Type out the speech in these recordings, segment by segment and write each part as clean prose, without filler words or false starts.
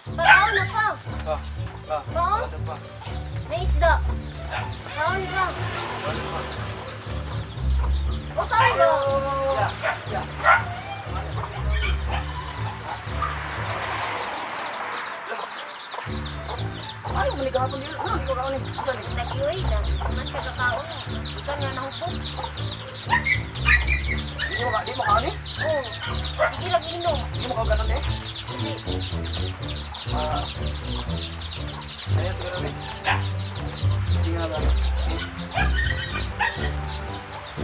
Kaon na ka. Ah, ah. Kaon? Ano pa? May isda. Kaon ka. O kaon ka. Yeah. Ay, mali kahapon din. Ano, hindi ko kaon eh. Asan eh? Nag-iway na. Man siya kakaon. Ikan nga nahupog. Di mo kaon eh? Oo. Sige lang inom. Di mo kaon ganun eh? Hindi. Ah. Ayan, siguro rin. Hindi nga ba?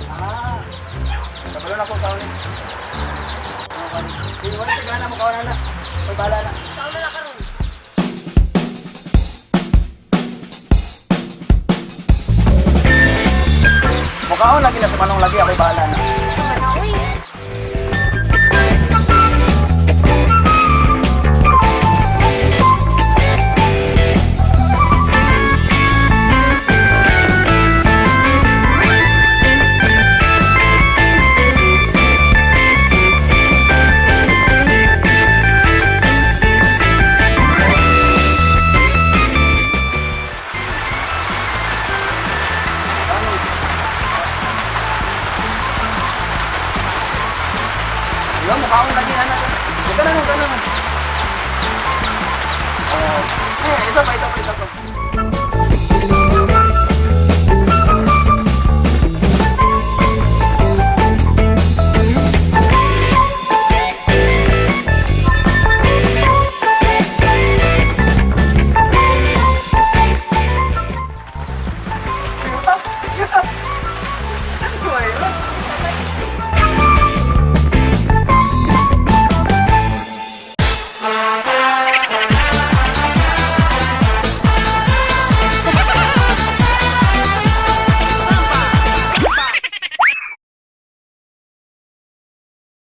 Ah. Kabalo na po kaon eh. Ano ka rin? Hindi mo rin sigana mo kaon na. May bala na. Kaon na lang karon. Mukhaon lagi na sa manong lagi. Ako'y bahala na. Sa manawi. Alam, mukhaon lagi na. Ika na. Oh. Eh, isa pa.